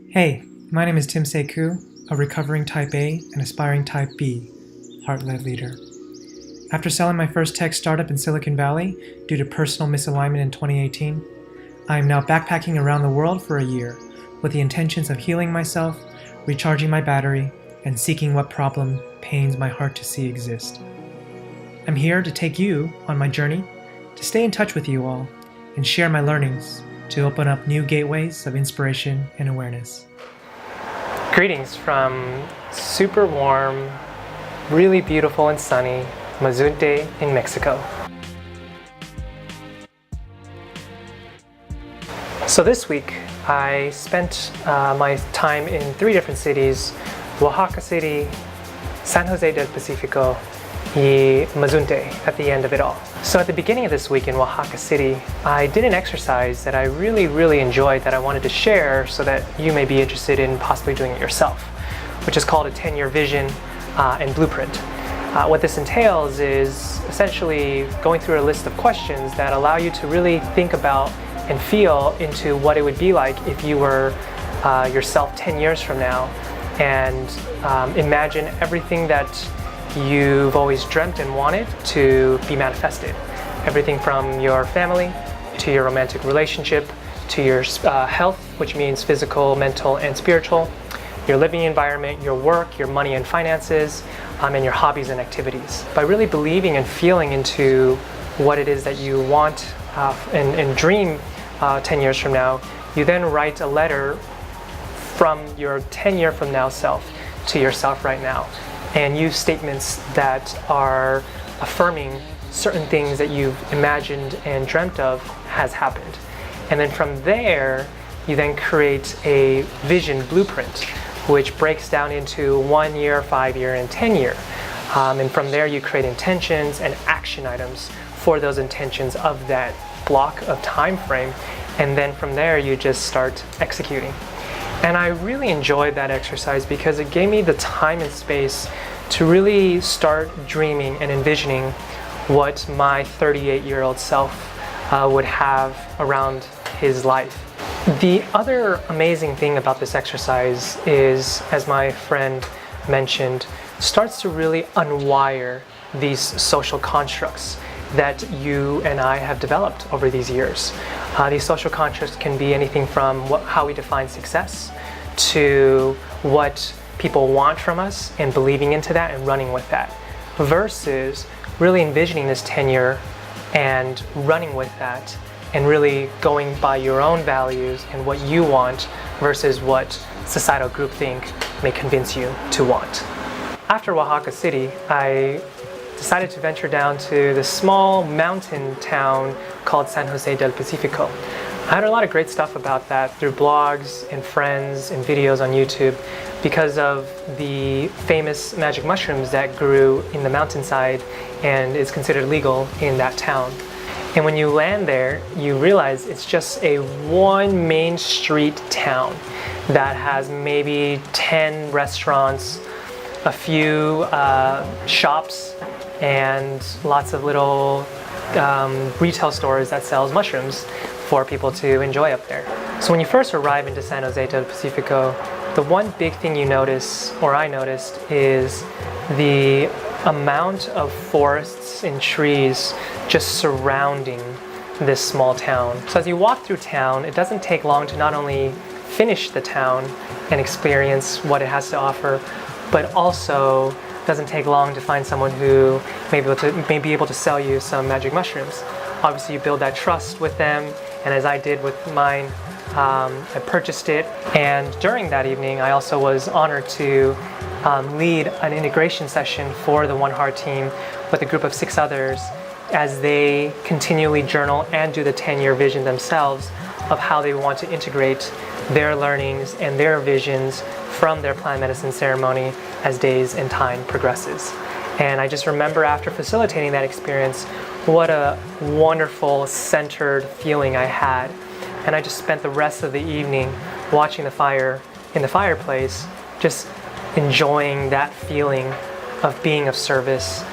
Hey, my name is Tim Sae Koo, a recovering Type A and aspiring Type B heart-led leader. After selling my first tech startup in Silicon Valley due to personal misalignment in 2018, I am now backpacking around the world for a year with the intentions of healing myself, recharging my battery, and seeking what problem pains my heart to see exist. I'm here to take you on my journey, to stay in touch with you all, and share my learnings to open up new gateways of inspiration and awareness. Greetings from super warm, really beautiful and sunny Mazunte in Mexico. So this week I spent my time in 3 different cities: Oaxaca City, San Jose del Pacifico, and Mazunte at the end of it all. So at the beginning of this week in Oaxaca City, I did an exercise that I really enjoyed that I wanted to share so that you may be interested in possibly doing it yourself, which is called a 10-year vision and blueprint. What this entails is essentially going through a list of questions that allow you to really think about and feel into what it would be like if you were yourself 10 years from now, and imagine everything that you've always dreamt and wanted to be manifested. Everything from your family, to your romantic relationship, to your health, which means physical, mental, and spiritual, your living environment, your work, your money and finances, and your hobbies and activities. By really believing and feeling into what it is that you want and dream 10 years from now, you then write a letter from your 10 year from now self to yourself right now, and use statements that are affirming certain things that you've imagined and dreamt of has happened. And then from there, you then create a vision blueprint, which breaks down into 1 year, 5 year, and 10 year. And from there, you create intentions and action items for those intentions of that block of time frame. And then from there, you just start executing. And I really enjoyed that exercise because it gave me the time and space to really start dreaming and envisioning what my 38-year-old self would have around his life. The other amazing thing about this exercise is, as my friend mentioned, starts to really unwire these social constructs that you and I have developed over these years. These social constructs can be anything from how we define success to what people want from us and believing into that and running with that, versus really envisioning this tenure and running with that and really going by your own values and what you want versus what societal groupthink may convince you to want. After Oaxaca City, I decided to venture down to this small mountain town called San Jose del Pacifico. I heard a lot of great stuff about that through blogs and friends and videos on YouTube because of the famous magic mushrooms that grew in the mountainside and is considered legal in that town. And when you land there, you realize it's just a one main street town that has maybe 10 restaurants, a few shops, and lots of little retail stores that sells mushrooms for people to enjoy up there. So when you first arrive into San Jose del Pacifico, the one big thing you notice, or I noticed, is the amount of forests and trees just surrounding this small town. So as you walk through town, it doesn't take long to not only finish the town and experience what it has to offer, but also doesn't take long to find someone who may be able to sell you some magic mushrooms. Obviously, you build that trust with them, and as I did with mine, I purchased it. And during that evening, I also was honored to lead an integration session for the One Heart team with a group of 6 others as they continually journal and do the 10-year vision themselves of how they want to integrate their learnings and their visions from their plant medicine ceremony as days and time progresses. And I just remember after facilitating that experience, what a wonderful centered feeling I had. And I just spent the rest of the evening watching the fire in the fireplace, just enjoying that feeling of being of service.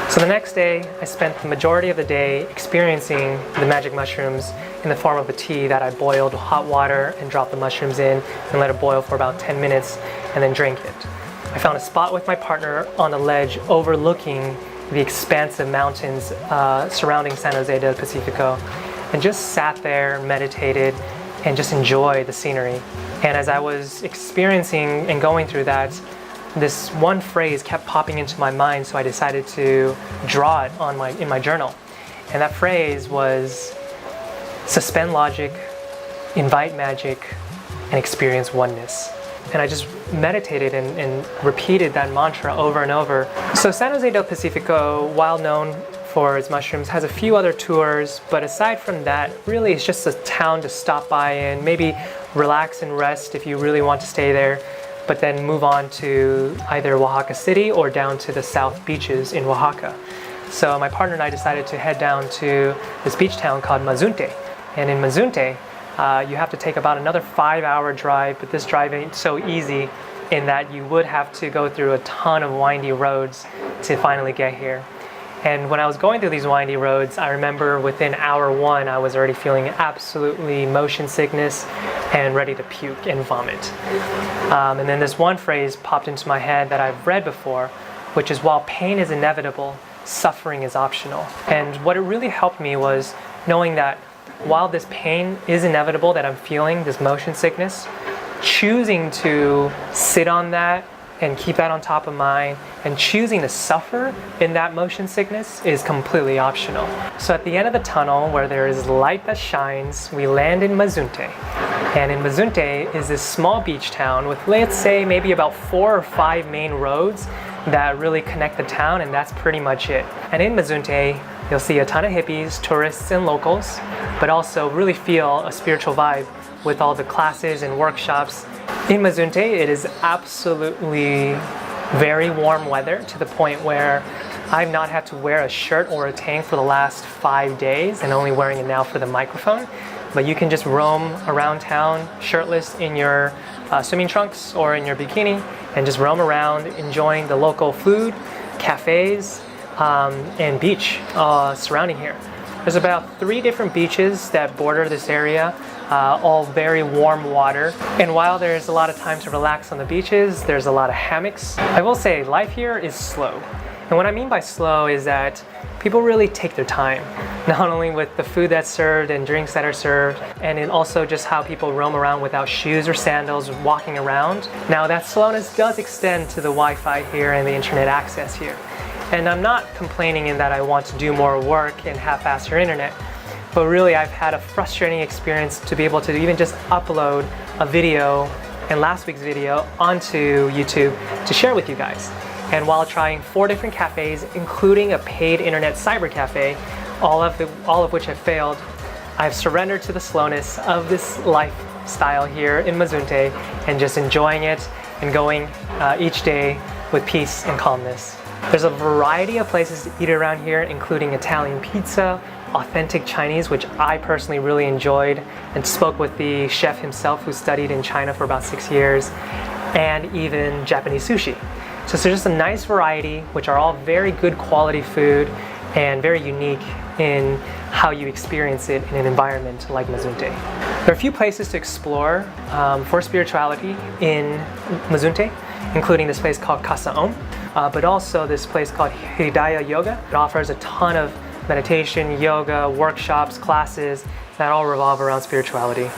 So the next day, I spent the majority of the day experiencing the magic mushrooms in the form of a tea that I boiled with hot water and dropped the mushrooms in and let it boil for about 10 minutes and then drank it. I found a spot with my partner on a ledge overlooking the expansive mountains surrounding San Jose del Pacifico and just sat there, meditated, and just enjoyed the scenery. And as I was experiencing and going through that, this one phrase kept popping into my mind, so I decided to draw it in my journal. And that phrase was, suspend logic, invite magic, and experience oneness. And I just meditated and repeated that mantra over and over. So San Jose del Pacifico, while known for its mushrooms, has a few other tours, but aside from that, really it's just a town to stop by and maybe relax and rest if you really want to stay there, but then move on to either Oaxaca City or down to the south beaches in Oaxaca. So my partner and I decided to head down to this beach town called Mazunte. And in Mazunte, you have to take about another 5-hour drive, but this drive ain't so easy in that you would have to go through a ton of windy roads to finally get here. And when I was going through these windy roads, I remember within hour 1, I was already feeling absolutely motion sickness and ready to puke and vomit. And then this one phrase popped into my head that I've read before, which is, while pain is inevitable, suffering is optional. And what it really helped me was knowing that while this pain is inevitable that I'm feeling, this motion sickness, choosing to sit on that and keep that on top of mind and choosing to suffer in that motion sickness is completely optional. So at the end of the tunnel where there is light that shines, we land in Mazunte. And in Mazunte is this small beach town with, let's say, maybe about 4 or 5 main roads that really connect the town, and that's pretty much it. And in Mazunte, you'll see a ton of hippies, tourists, and locals, but also really feel a spiritual vibe with all the classes and workshops. In Mazunte, it is absolutely very warm weather to the point where I've not had to wear a shirt or a tank for the last 5 days and only wearing it now for the microphone. But you can just roam around town shirtless in your swimming trunks or in your bikini and just roam around enjoying the local food, cafes, and beach surrounding here. There's about 3 different beaches that border this area, all very warm water. And while there's a lot of time to relax on the beaches, there's a lot of hammocks. I will say life here is slow. And what I mean by slow is that people really take their time, not only with the food that's served and drinks that are served, and in also just how people roam around without shoes or sandals walking around. Now that slowness does extend to the Wi-Fi here and the internet access here. And I'm not complaining in that I want to do more work and have faster internet, but really I've had a frustrating experience to be able to even just upload a video and last week's video onto YouTube to share with you guys. And while trying 4 different cafes, including a paid internet cyber cafe, all of which have failed, I've surrendered to the slowness of this lifestyle here in Mazunte and just enjoying it and going each day with peace and calmness. There's a variety of places to eat around here, including Italian pizza, authentic Chinese, which I personally really enjoyed and spoke with the chef himself who studied in China for about 6 years, and even Japanese sushi. So it's just a nice variety, which are all very good quality food and very unique in how you experience it in an environment like Mazunte. There are a few places to explore for spirituality in Mazunte, including this place called Casa Om, but also this place called Hridaya Yoga. It offers a ton of meditation, yoga, workshops, classes that all revolve around spirituality.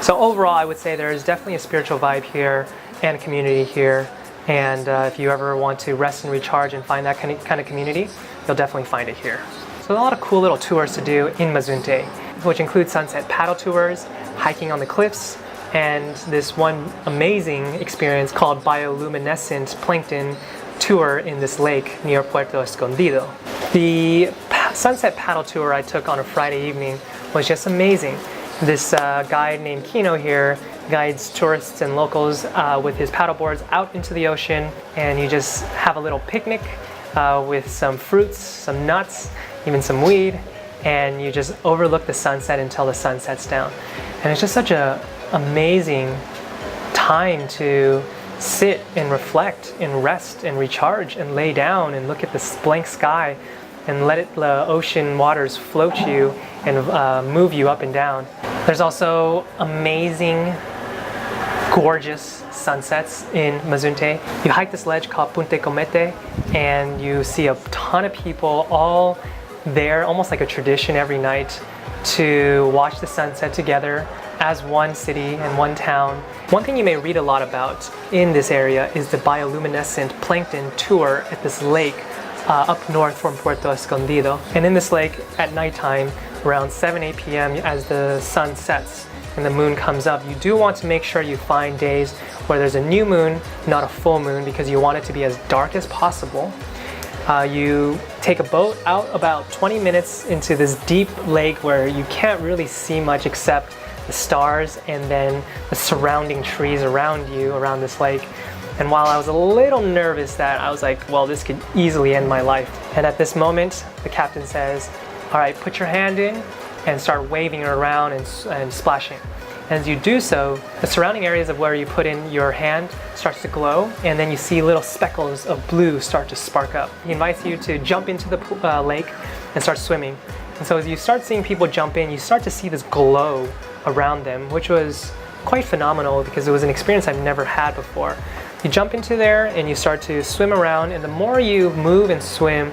So overall, I would say there is definitely a spiritual vibe here and a community here. And if you ever want to rest and recharge and find that kind of community, you'll definitely find it here. So a lot of cool little tours to do in Mazunte, which include sunset paddle tours, hiking on the cliffs, and this one amazing experience called bioluminescent plankton tour in this lake near Puerto Escondido. The sunset paddle tour I took on a Friday evening was just amazing. This guide named Kino here guides tourists and locals with his paddle boards out into the ocean, and you just have a little picnic with some fruits, some nuts, even some weed, and you just overlook the sunset until the sun sets down. And it's just such an amazing time to sit and reflect and rest and recharge and lay down and look at this blank sky and let the ocean waters float you and move you up and down. There's also amazing, gorgeous sunsets in Mazunte. You hike this ledge called Punte Comete and you see a ton of people all there, almost like a tradition every night, to watch the sunset together as one city and one town. One thing you may read a lot about in this area is the bioluminescent plankton tour at this lake up north from Puerto Escondido. And in this lake at nighttime, around 7-8 p.m. as the sun sets and the moon comes up, you do want to make sure you find days where there's a new moon, not a full moon, because you want it to be as dark as possible. You take a boat out about 20 minutes into this deep lake where you can't really see much except the stars and then the surrounding trees around you, around this lake. And while I was a little nervous that I was like, well, this could easily end my life. And at this moment, the captain says, all right, put your hand in and start waving it around and splashing. As you do so, the surrounding areas of where you put in your hand starts to glow, and then you see little speckles of blue start to spark up. He invites you to jump into the lake and start swimming. And so as you start seeing people jump in, you start to see this glow around them, which was quite phenomenal because it was an experience I've never had before. You jump into there and you start to swim around, and the more you move and swim,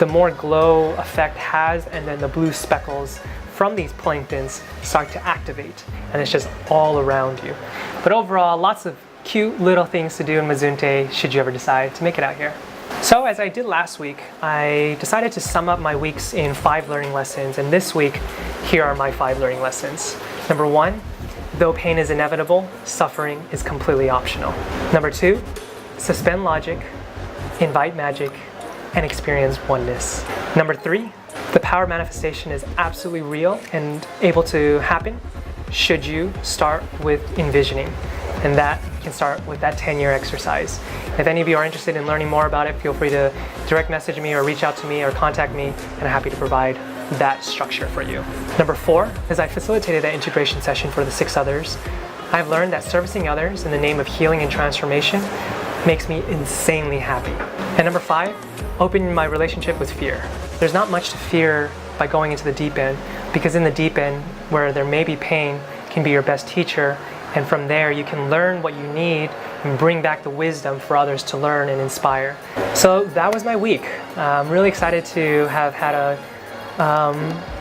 the more glow effect has, and then the blue speckles from these planktons start to activate, and it's just all around you. But overall, lots of cute little things to do in Mazunte should you ever decide to make it out here. So as I did last week, I decided to sum up my weeks in 5 learning lessons, and this week, here are my 5 learning lessons. Number 1, though pain is inevitable, suffering is completely optional. Number 2, suspend logic, invite magic, and experience oneness. Number 3, the power manifestation is absolutely real and able to happen should you start with envisioning. And that can start with that 10-year exercise. If any of you are interested in learning more about it, feel free to direct message me or reach out to me or contact me, and I'm happy to provide that structure for you. Number 4, as I facilitated that integration session for the 6 others, I've learned that servicing others in the name of healing and transformation makes me insanely happy. And number 5, open my relationship with fear. There's not much to fear by going into the deep end, because in the deep end, where there may be pain, can be your best teacher, and from there you can learn what you need and bring back the wisdom for others to learn and inspire. So that was my week. I'm really excited to have had a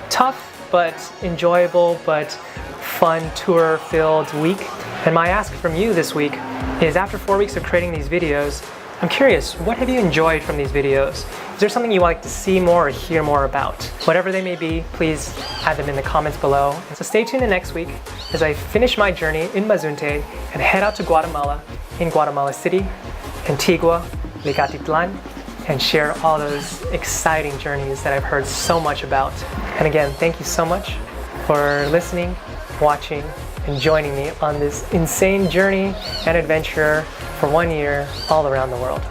tough but enjoyable but fun tour-filled week. And my ask from you this week is, after 4 weeks of creating these videos, I'm curious, what have you enjoyed from these videos? Is there something you would like to see more or hear more about? Whatever they may be, please add them in the comments below. And so stay tuned in next week as I finish my journey in Mazunte and head out to Guatemala, in Guatemala City, Antigua, Licatitlan, and share all those exciting journeys that I've heard so much about. And again, thank you so much for listening, watching, and joining me on this insane journey and adventure for 1 year all around the world.